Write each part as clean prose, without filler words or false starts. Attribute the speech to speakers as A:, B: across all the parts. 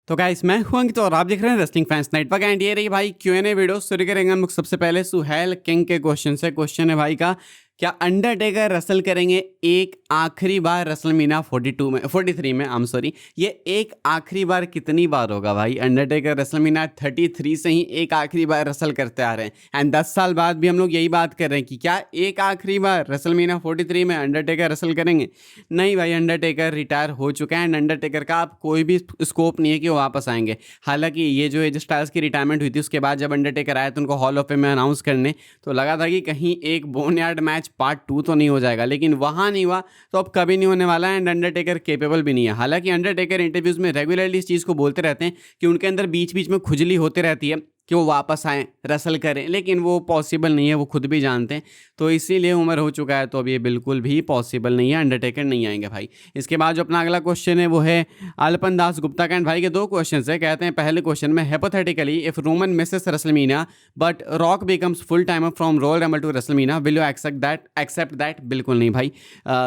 A: तो गाइस मैं हूं अंकित और आप देख रहे हैं रेसलिंग फैंस नेटवर्क एंड ये रही भाई Q&A वीडियो शुरू करेंगे हम लोग सबसे पहले सुहेल किंग के क्वेश्चन से। क्वेश्चन है भाई का, क्या अंडरटेकर रेसल करेंगे एक आखिरी बार रेसलमेनिया 43 में आई एम सॉरी, ये एक आखिरी बार कितनी बार होगा भाई? अंडरटेकर रेसलमेनिया 33 से ही एक आखिरी बार रेसल करते आ रहे हैं एंड 10 साल बाद भी हम लोग यही बात कर रहे हैं कि क्या एक आखिरी बार रेसलमेनिया 43 में अंडरटेकर रेसल करेंगे? नहीं भाई, अंडरटेकर रिटायर हो चुका है एंड अंडरटेकर का अब कोई भी स्कोप नहीं है कि वो वापस आएंगे। हालांकि ये जो एज स्टाइल्स की रिटायरमेंट हुई थी उसके बाद जब अंडरटेकर आया तो उनको हॉल ऑफ फेम में अनाउंस करने तो लगा था कि कहीं एक बोनयार्ड मैच पार्ट 2 तो नहीं हो जाएगा, लेकिन वहाँ नहीं हुआ तो अब कभी नहीं होने वाला है एंड अंडरटेकर केपेबल भी नहीं है। हालांकि अंडरटेकर इंटरव्यूज़ में रेगुलरली इस चीज़ को बोलते रहते हैं कि उनके अंदर बीच बीच में खुजली होती रहती है कि वो वापस आएँ रेसल करें, लेकिन वो पॉसिबल नहीं है, वो खुद भी जानते हैं। तो इसीलिए उम्र हो चुका है तो अब ये बिल्कुल भी पॉसिबल नहीं है, अंडरटेकर नहीं आएंगे भाई। इसके बाद जो अपना अगला क्वेश्चन है वो है अल्पन दास गुप्ता का एंड भाई के दो क्वेश्चन है। कहते हैं पहले क्वेश्चन में hypothetically if Roman misses WrestleMania but Rock becomes full timer from Royal Rumble to WrestleMania, will you accept that? बिल्कुल नहीं भाई।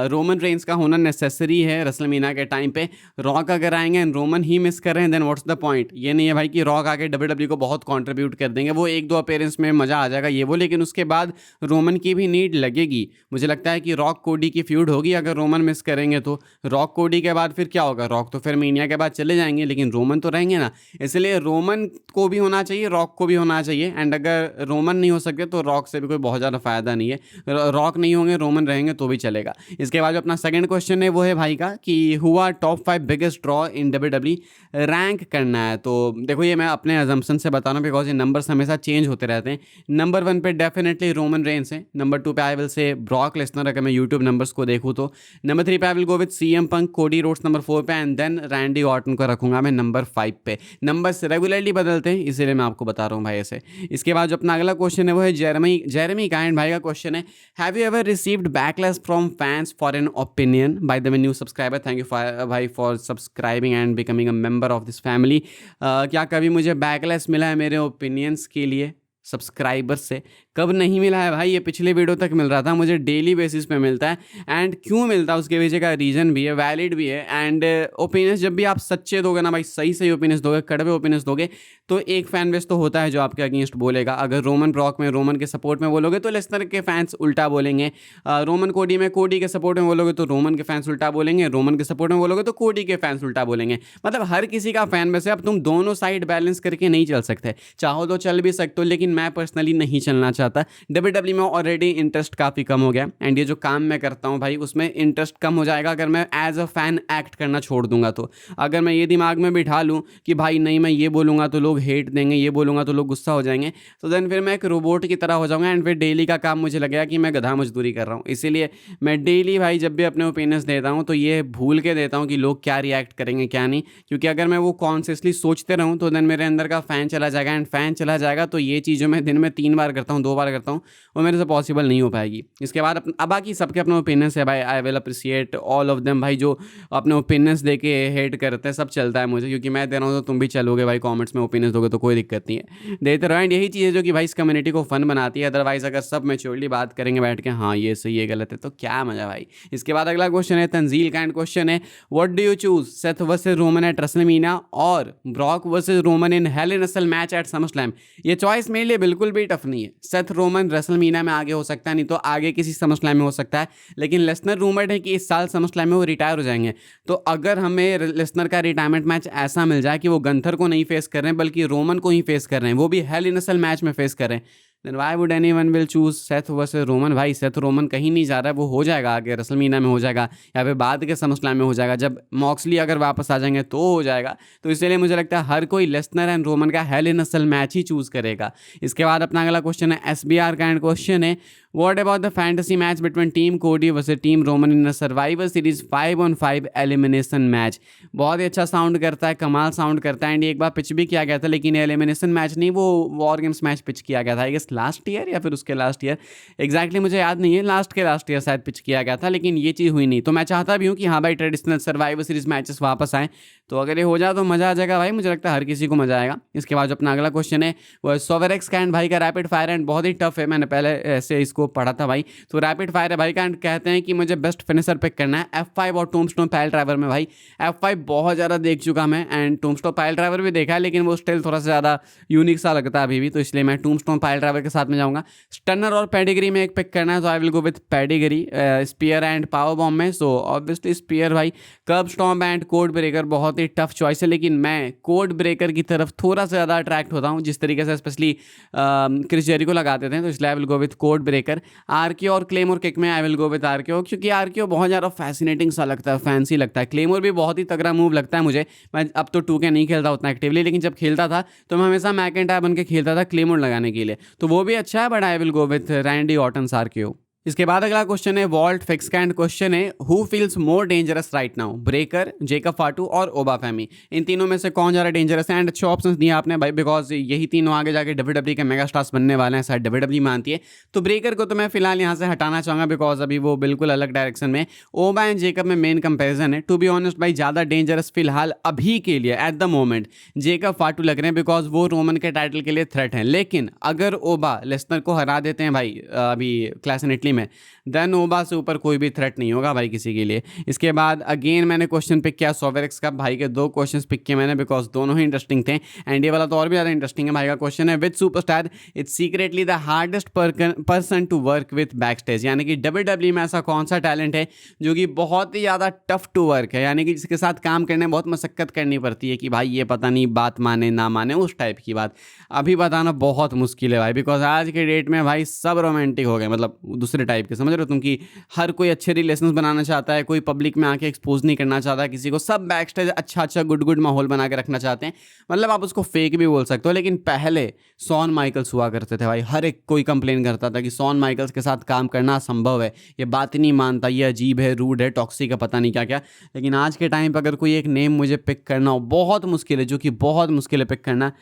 A: रोमन रेंस का होना नेसेसरी है रेसलमेनिया के टाइम पे। रॉक अगर आएंगे एंड रोमन ही मिस कर रहे हैं देन व्हाट्स द पॉइंट? ये नहीं है भाई कि रॉक आके WWE को बहुत कंट्रीब्यूट कर देंगे, वो एक दो अपीयरेंस में मज़ा आ जाएगा ये वो, लेकिन उसके बाद रोमन की भी नीड लगेगी। मुझे लगता है कि रॉक कोडी की फ्यूड होगी अगर रोमन मिस करेंगे तो। रॉक कोडी के बाद फिर क्या होगा? रॉक तो फिर मीनिया के बाद चले जाएंगे लेकिन रोमन तो रहेंगे ना। इसलिए रोमन को भी होना चाहिए, रॉक को भी होना चाहिए एंड अगर रोमन नहीं हो सकते तो रॉक से भी कोई बहुत ज़्यादा फ़ायदा नहीं है। रॉक नहीं होंगे, रोमन रहेंगे तो भी चलेगा। इसके बाद जो अपना सेकंड क्वेश्चन है वो है भाई का कि हुआ top 5 biggest draw in WWE rank करना है। तो देखो ये मैं अपने अजम्पशन से बता रहा हूँ बिकॉज ये नंबर्स हमेशा चेंज होते रहते हैं। नंबर 1 पे डेफिनेटली रोमन रेंस है। नंबर 2 पे I will say Brock Lesnar अगर मैं यूट्यूब नंबर्स को देखूँ तो। नंबर 3 पे आई will go with CM punk, Cody Rhodes number 4 पे एंड देन रैंडी ऑर्टन को रखूंगा मैं नंबर 5 पे। नंबर्स रेगुलरली बदलते हैं इसीलिए मैं आपको बता रहा हूँ भाई ऐसे। इसके बाद जो अपना अगला क्वेश्चन है वो है जेरेमी का एंड भाई का क्वेश्चन है, have you ever received backlash from fans for an opinion? By the way new subscriber, thank you भाई for subscribing and becoming a member of this family. क्या कभी मुझे बैकलैश मिला है मेरे ओपिनियंस के लिए सब्सक्राइबर से? कब नहीं मिला है भाई, ये पिछले वीडियो तक मिल रहा था, मुझे डेली बेसिस पे मिलता है एंड क्यों मिलता है उसके पीछे का रीज़न भी है, वैलिड भी है एंड ओपिनियंस जब भी आप सच्चे दोगे ना भाई, सही ओपिनियंस दोगे, कड़वे ओपिनियंस दोगे तो एक फैन बेस तो होता है जो आपके अगेंस्ट बोलेगा। अगर रोमन ब्रॉक में रोमन के सपोर्ट में बोलोगे तो लेसनर के फैंस उल्टा बोलेंगे। रोमन कोडी में कोडी के सपोर्ट में बोलोगे तो रोमन के फैंस उल्टा बोलेंगे। रोमन के सपोर्ट में बोलोगे तो कोडी के फैंस उल्टा बोलेंगे। मतलब हर किसी का फैन बेस है, अब तुम दोनों साइड बैलेंस करके नहीं चल सकते। चाहो तो चल भी सकते हो लेकिन मैं पर्सनली नहीं चलना चाहता। WWE में ऑलरेडी इंटरेस्ट काफ़ी कम हो गया एंड ये जो काम मैं करता हूँ भाई उसमें इंटरेस्ट कम हो जाएगा अगर मैं एज अ फैन एक्ट करना छोड़ दूंगा तो। अगर मैं ये दिमाग में बिठा लूँ कि भाई नहीं मैं ये बोलूँगा तो लोग हेट देंगे, ये बोलूँगा तो लोग गुस्सा हो जाएंगे, तो देन फिर मैं एक रोबोट की तरह हो जाऊँगा एंड फिर डेली का काम मुझे लगेगा कि मैं गधा मजदूरी कर रहा हूँ। इसीलिए मैं डेली भाई जब भी अपने ओपिनियंस देता हूँ तो ये भूल के देता हूँ कि लोग क्या रिएक्ट करेंगे क्या नहीं, क्योंकि अगर मैं वो कॉन्शियसली सोचते रहूँ तो देन मेरे अंदर का फ़ैन चला जाएगा एंड फैन चला जाएगा तो ये चीज़ों मैं दिन में 3 बार करता हूँ, 2 बार करता हूँ, वो मेरे से पॉसिबल नहीं हो पाएगी। इसके बाद अब बाकी सबके अपने ओपिनियंस है भाई, I will appreciate all of them भाई जो अपने ओपिनियंस दे के हेट करते हैं, सब चलता है मुझे क्योंकि मैं दे रहा हूँ तो तुम भी चलोगे भाई, कमेंट्स में ओपिनियंस दोगे तो कोई दिक्कत नहीं है, देते रहो एंड यही चीज़ है जो कि भाई इस कम्युनिटी को फन बनाती है। अदरवाइज अगर सब मैच्योरली बात करेंगे बैठ के हाँ ये सही ये गलत है तो क्या मजा भाई। इसके बाद अगला क्वेश्चन है तंजील का एंड क्वेश्चन है, what do you choose, Seth versus Roman at WrestleMania और Brock versus Roman in Hell in a Cell match at SummerSlam? ये चॉइस मेरे लिए बिल्कुल भी टफ नहीं है। सेथ रोमन रेसलमेनिया में आगे हो सकता है, नहीं तो आगे किसी समरस्लैम में हो सकता है, लेकिन लेसनर रूमर्ड है कि इस साल समरस्लैम में वो रिटायर हो जाएंगे। तो अगर हमें लेसनर का रिटायरमेंट मैच ऐसा मिल जाए कि वो गंथर को नहीं फेस कर रहे हैं बल्कि रोमन को ही फेस कर रहे हैं, वो भी Hell in a Cell match में फेस कर रहे हैं, then why would anyone will choose Seth versus Roman? भाई सेथ रोमन कहीं नहीं जा रहा है, वो हो जाएगा आगे रेसलमेनिया में हो जाएगा या फिर बाद के समरस्लैम में हो जाएगा, जब मॉक्सली अगर वापस आ जाएंगे तो हो जाएगा। तो इसलिए मुझे लगता है हर कोई लेसनर एंड रोमन का Hell in a Cell match ही चूज करेगा। इसके बाद अपना अगला क्वेश्चन है SBR का एंड क्वेश्चन है, what about the fantasy match between team Cody versus team Roman in a Survivor Series 5-on-5 elimination match? बहुत ही अच्छा साउंड करता है, कमाल साउंड करता है एंड एक बार पिच भी किया गया था, लेकिन एलिमिनेशन मैच नहीं, वो वॉर गेम्स मैच पिच किया गया था। आई गेस लास्ट ईयर या फिर उसके लास्ट ईयर, एग्जैक्टली मुझे याद नहीं है, लास्ट के लास्ट ईयर शायद पिच किया गया था, लेकिन ये चीज़ हुई नहीं। तो मैं चाहता भी हूँ कि हाँ भाई ट्रेडिशनल सर्वाइवर सीरीज मैचेस वापस आएँ, तो अगर ये हो जाए तो मज़ा आ जाएगा भाई, मुझे लगता है हर किसी को मज़ा आएगा। इसके बाद जो अपना अगला क्वेश्चन है वो है सोवेरेक्स का एंड भाई का रैपिड फायर एंड बहुत ही टफ है, मैंने पहले ऐसे इसको पढ़ा था भाई। तो रैपिड फायर है भाई का एंड कहते हैं कि मुझे बेस्ट फिनिशर पिक करना है F5 और टूम्बस्टोन पाइल ड्राइवर में। भाई F5 बहुत ज़्यादा देख चुका मैं एंड टूम्बस्टोन पाइल ड्राइवर भी देखा है, लेकिन वो स्टिल थोड़ा सा ज़्यादा यूनिक सा लगता है अभी भी, तो इसलिए मैं टूम्बस्टोन पाइल ड्राइवर के साथ में जाऊँगा। स्टनर और पेडिग्री में एक पिक करना है, तो I will go with pedigree. Spear and power bomb में सो ऑब्वियसली स्पीयर भाई। Curb stomp and code breaker बहुत ही टफ चॉइस है, लेकिन मैं कोड ब्रेकर की तरफ थोड़ा सा ज़्यादा अट्रैक्ट होता हूँ, जिस तरीके से स्पेशली क्रिस जेरिको लगाते थे, तो इसलिए आई will go with code breaker. RQ और क्लेमोर किक में आई विल गो विथ आरक्यू, क्योंकि आरक्यू बहुत ज़्यादा फैसिनेटिंग सा लगता है, फैंसी लगता है। क्लेमोर भी बहुत ही तगड़ा मूव लगता है मुझे। मैं अब तो 2K नहीं खेलता उतना एक्टिवली, लेकिन जब खेलता था तो मैं हमेशा मैकेंटायर बन के खेलता था क्लेमोर लगाने के लिए, तो वो भी अच्छा है, but I will go with Randy Orton RQ. इसके बाद अगला क्वेश्चन है वॉल्ट फिक्स का एंड क्वेश्चन है who feels more dangerous right now, breaker, Jacob फाटू और ओबा फेमी। इन तीनों में से कौन ज़्यादा डेंजरस है? एंड अच्छे ऑप्शंस दिए आपने भाई, बिकॉज यही तीनों आगे जाके WWE के मेगा स्टार्स बनने वाले हैं, शायद WWE मानती है। तो ब्रेकर को तो मैं फिलहाल यहाँ से हटाना चाहूँगा, बिकॉज अभी वो बिल्कुल अलग डायरेक्शन में। ओबा एंड जेकब में मेन कंपेरिजन है। टू बी ऑनेस्ट भाई ज़्यादा डेंजरस फिलहाल अभी के लिए एट द मोमेंट जेकब फाटू लग रहे हैं, बिकॉज वो रोमन के टाइटल के लिए थ्रेट हैं। लेकिन अगर ओबा लेसनर को हरा देते हैं भाई अभी क्लास इन इटली में, देन ओबा से ऊपर कोई भी थ्रेट नहीं होगा भाई किसी के लिए। इसके बाद अगेन मैंने क्वेश्चन पिक किया सोवेरेक्स का, भाई के 2 क्वेश्चंस पिक किए मैंने, बिकॉज दोनों ही इंटरेस्टिंग थे। एंड ये वाला तो और भी ज़्यादा इंटरेस्टिंग है। भाई का क्वेश्चन है with superstar it's secretly the hardest person to work with backstage, यानी कि WWE में ऐसा कौन सा टैलेंट है जो कि बहुत ही ज़्यादा टफ टू वर्क है, यानी कि जिसके साथ काम करने में बहुत मशक्कत करनी पड़ती है कि भाई ये पता नहीं बात माने ना माने, उस टाइप की बात अभी बताना बहुत मुश्किल है भाई, बिकॉज आज के डेट में भाई सब रोमांटिक हो गए, मतलब दूसरे टाइप के, समझ रहे हो तुम, कि हर कोई अच्छे रिलेशंस बनाना चाहता है, कोई पब्लिक में आके एक्सपोज नहीं करना चाहता किसी को, सब बैक स्टेज अच्छा गुड माहौल बना के रखना चाहते हैं। मतलब आप उसको फेक भी बोल सकते हो, लेकिन पहले शॉन माइकल्स हुआ करते थे भाई, हर एक कोई कंप्लेन करता था कि शॉन माइकल्स के साथ काम करना असंभव है, ये बात ही नहीं मानता, ये अजीब है, रूड है, टॉक्सिक है, पता नहीं क्या क्या। लेकिन आज के टाइम पर अगर कोई एक नेम मुझे पिक करना हो, बहुत मुश्किल है, जो कि बहुत मुश्किल है पिक करना,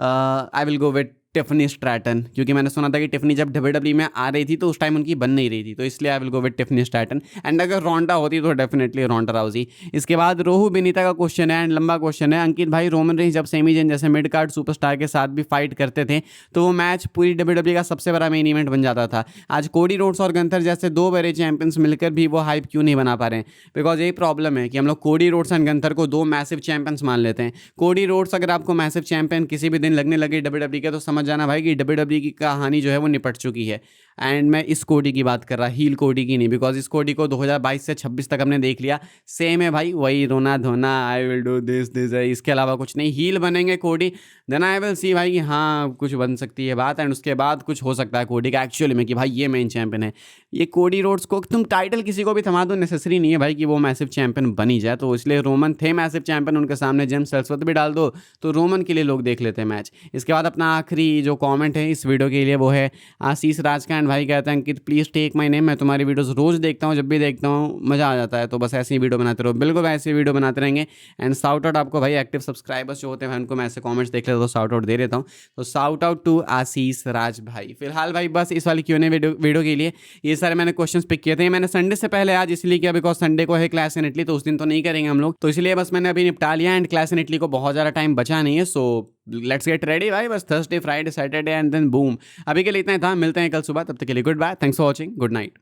A: आई will go with Tiffany Stratton, क्योंकि मैंने सुना था कि टिफनी जब WWE में आ रही थी तो उस टाइम उनकी बन नहीं रही थी, तो इसलिए आई will go with Tiffany Stratton. And अगर रोंडा होती तो डेफिनेटली रोंडा राउजी। इसके बाद रोहू बेनीता का क्वेश्चन है एंड लंबा क्वेश्चन है। अंकित भाई, रोमन रेंज जब सेमी जेन जैसे मिड कार्ड सुपरस्टार के साथ भी फाइट करते थे तो वो मैच पूरी WWE का सबसे बड़ा मेन इवेंट बन जाता था। आज कोडी रोड्स और गंथर जैसे 2 बड़े चैंपियंस मिलकर भी वो हाइप क्यों नहीं बना पा रहे हैं? बिकॉज यही प्रॉब्लम है कि हम लोग कोडी रोड्स एंड गंथर को 2 मैसिव चैंपियंस मान लेते हैं। कोडी रोड्स अगर आपको मैसिव चैंपियन किसी भी दिन लगने लगे WWE के, तो समझ जाना भाई कि WWE की कहानी जो है वो निपट चुकी है। एंड मैं इस कोडी की बात कर रहा, हील कोडी की नहीं, बिकॉज इस कोडी को 2022 से 26 तक हमने देख लिया, सेम है भाई, वही रोना धोना, आई विल डू दिस है, इसके अलावा कुछ नहीं। हील बनेंगे कोडी, देन आई विल सी भाई कि हाँ कुछ बन सकती है बात, एंड उसके बाद कुछ हो सकता है कोडी का एक्चुअली में कि भाई ये मेन चैंपियन है। ये कोडी रोड्स को तुम टाइटल किसी को भी थमा दो, नेसेसरी नहीं है भाई कि वो मैसिव चैंपियन बनी जाए, तो इसलिए रोमन थे मैसिव चैंपियन, उनके सामने जेम्स एल्सवर्थ भी डाल दो तो रोमन के लिए लोग देख लेते हैं मैच। इसके बाद अपना आखिरी जो कॉमेंट है इस वीडियो के लिए वो है आशीष राज का, एंड भाई कहते हैं कि प्लीज़ टेक माय नेम, मैं तुम्हारी वीडियोस रोज़ देखता हूँ, जब भी देखता हूँ मज़ा आ जाता है, तो बस ऐसी वीडियो बनाते रहो। बिल्कुल ऐसी वीडियो बनाते रहेंगे। एंड शाउट आउट आपको भाई, एक्टिव सब्सक्राइबर्स जो होते हैं उनको मैं ऐसे कमेंट्स देख लेता हूँ तो शाउट आउट दे देता हूँ, तो शाउट आउट टू आशीष राज भाई। फिलहाल भाई बस इस वाली Q&A वीडियो के लिए ये सारे मैंने क्वेश्चंस पिक किए थे। मैंने संडे से पहले आज इसलिए किया बिकॉज संडे को है क्लास इन इटली, तो उस दिन तो नहीं करेंगे हम लोग, तो इसलिए बस मैंने अभी निपटा लिया। एंड क्लास इन इटली को बहुत ज़्यादा टाइम बचा नहीं है, सो लेट्स गेट रेडी भाई, बस Thursday Friday Saturday and then boom. अभी के लिए इतना ही था, मिलते हैं कल सुबह, तब तक के लिए goodbye, thanks for watching, good night.